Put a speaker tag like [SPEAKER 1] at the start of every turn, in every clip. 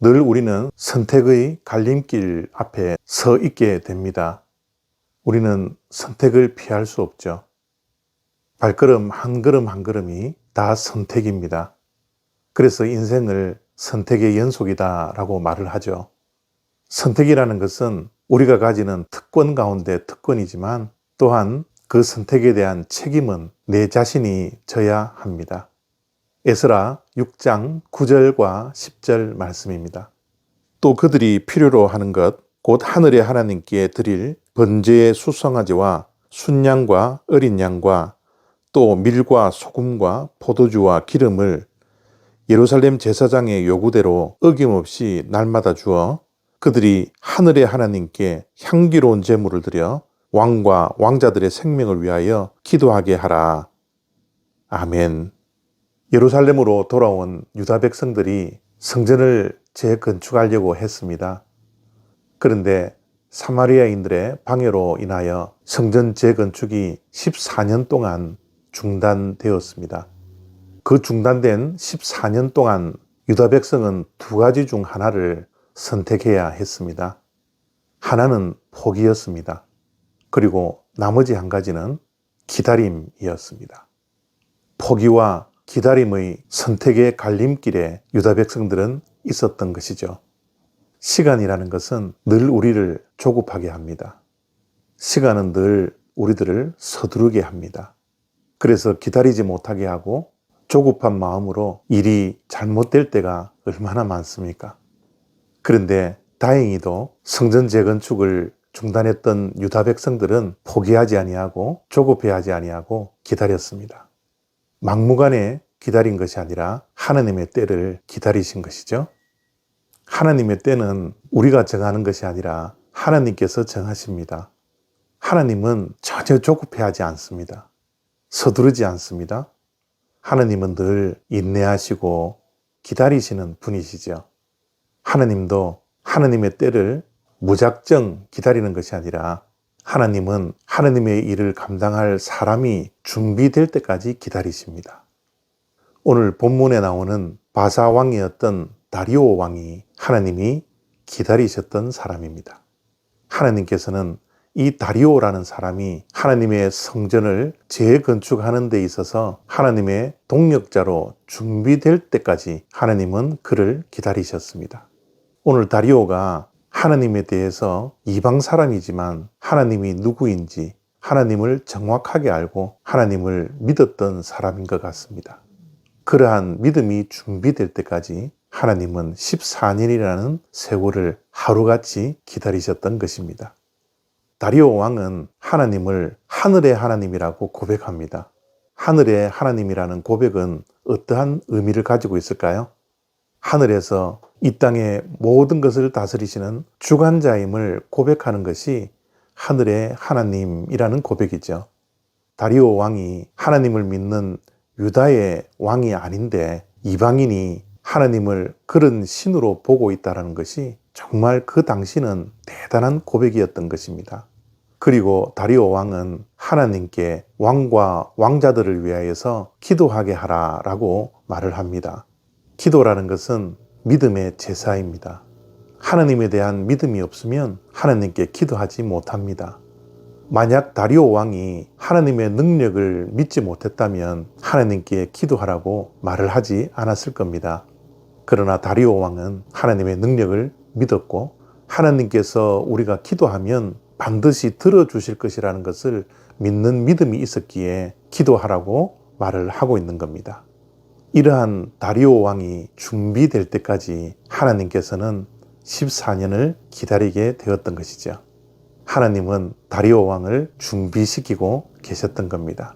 [SPEAKER 1] 늘 우리는 선택의 갈림길 앞에 서 있게 됩니다. 우리는 선택을 피할 수 없죠. 발걸음 한 걸음 한 걸음이 다 선택입니다. 그래서 인생을 선택의 연속이다 라고 말을 하죠. 선택이라는 것은 우리가 가지는 특권 가운데 특권이지만 또한 그 선택에 대한 책임은 내 자신이 져야 합니다. 에스라 6장 9절과 10절 말씀입니다. 또 그들이 필요로 하는 것, 곧 하늘의 하나님께 드릴 번제의 수송아지와 순양과 어린 양과 또 밀과 소금과 포도주와 기름을 예루살렘 제사장의 요구대로 어김없이 날마다 주어 그들이 하늘의 하나님께 향기로운 제물을 드려 왕과 왕자들의 생명을 위하여 기도하게 하라. 아멘. 예루살렘으로 돌아온 유다 백성들이 성전을 재건축하려고 했습니다. 그런데 사마리아인들의 방해로 인하여 성전 재건축이 14년 동안 중단되었습니다. 그 중단된 14년 동안 유다 백성은 두 가지 중 하나를 선택해야 했습니다. 하나는 포기였습니다. 그리고 나머지 한 가지는 기다림이었습니다. 포기와 기다림의 선택의 갈림길에 유다 백성들은 있었던 것이죠. 시간이라는 것은 늘 우리를 조급하게 합니다. 시간은 늘 우리들을 서두르게 합니다. 그래서 기다리지 못하게 하고 조급한 마음으로 일이 잘못될 때가 얼마나 많습니까? 그런데 다행히도 성전 재건축을 중단했던 유다 백성들은 포기하지 아니하고 조급해하지 아니하고 기다렸습니다. 막무가내 기다린 것이 아니라 하나님의 때를 기다리신 것이죠. 하나님의 때는 우리가 정하는 것이 아니라 하나님께서 정하십니다. 하나님은 전혀 조급해하지 않습니다. 서두르지 않습니다. 하나님은 늘 인내하시고 기다리시는 분이시죠. 하나님도 하나님의 때를 무작정 기다리는 것이 아니라 하나님은 하나님의 일을 감당할 사람이 준비될 때까지 기다리십니다. 오늘 본문에 나오는 바사 왕이었던 다리오 왕이 하나님이 기다리셨던 사람입니다. 하나님께서는 이 다리오라는 사람이 하나님의 성전을 재건축하는 데 있어서 하나님의 동력자로 준비될 때까지 하나님은 그를 기다리셨습니다. 오늘 다리오가 하나님에 대해서 이방 사람이지만 하나님이 누구인지 하나님을 정확하게 알고 하나님을 믿었던 사람인 것 같습니다. 그러한 믿음이 준비될 때까지 하나님은 14년이라는 세월을 하루같이 기다리셨던 것입니다. 다리오 왕은 하나님을 하늘의 하나님이라고 고백합니다. 하늘의 하나님이라는 고백은 어떠한 의미를 가지고 있을까요? 하늘에서 이 땅의 모든 것을 다스리시는 주관자임을 고백하는 것이 하늘의 하나님이라는 고백이죠. 다리오 왕이 하나님을 믿는 유다의 왕이 아닌데 이방인이 하나님을 그런 신으로 보고 있다는 것이 정말 그 당시는 대단한 고백이었던 것입니다. 그리고 다리오 왕은 하나님께 왕과 왕자들을 위하여서 기도하게 하라라고 말을 합니다. 기도라는 것은 믿음의 제사입니다. 하나님에 대한 믿음이 없으면 하나님께 기도하지 못합니다. 만약 다리오 왕이 하나님의 능력을 믿지 못했다면 하나님께 기도하라고 말을 하지 않았을 겁니다. 그러나 다리오 왕은 하나님의 능력을 믿었고 하나님께서 우리가 기도하면 반드시 들어주실 것이라는 것을 믿는 믿음이 있었기에 기도하라고 말을 하고 있는 겁니다. 이러한 다리오 왕이 준비될 때까지 하나님께서는 14년을 기다리게 되었던 것이죠. 하나님은 다리오 왕을 준비시키고 계셨던 겁니다.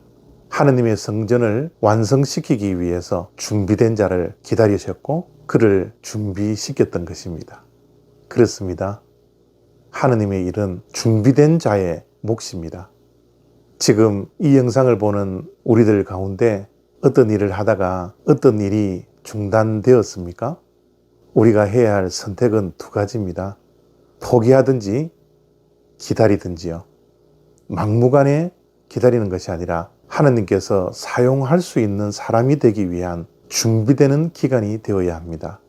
[SPEAKER 1] 하나님의 성전을 완성시키기 위해서 준비된 자를 기다리셨고 그를 준비시켰던 것입니다. 그렇습니다. 하나님의 일은 준비된 자의 몫입니다. 지금 이 영상을 보는 우리들 가운데 어떤 일을 하다가 어떤 일이 중단되었습니까? 우리가 해야 할 선택은 두 가지입니다. 포기하든지 기다리든지요. 막무가내 기다리는 것이 아니라 하나님께서 사용할 수 있는 사람이 되기 위한 준비되는 기간이 되어야 합니다.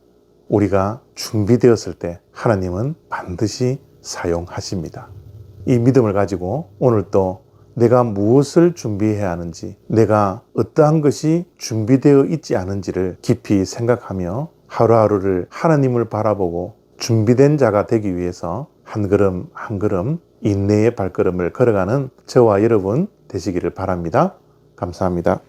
[SPEAKER 1] 우리가 준비되었을 때 하나님은 반드시 사용하십니다. 이 믿음을 가지고 오늘 또 내가 무엇을 준비해야 하는지, 내가 어떠한 것이 준비되어 있지 않은지를 깊이 생각하며 하루하루를 하나님을 바라보고 준비된 자가 되기 위해서 한 걸음 한 걸음 인내의 발걸음을 걸어가는 저와 여러분 되시기를 바랍니다. 감사합니다.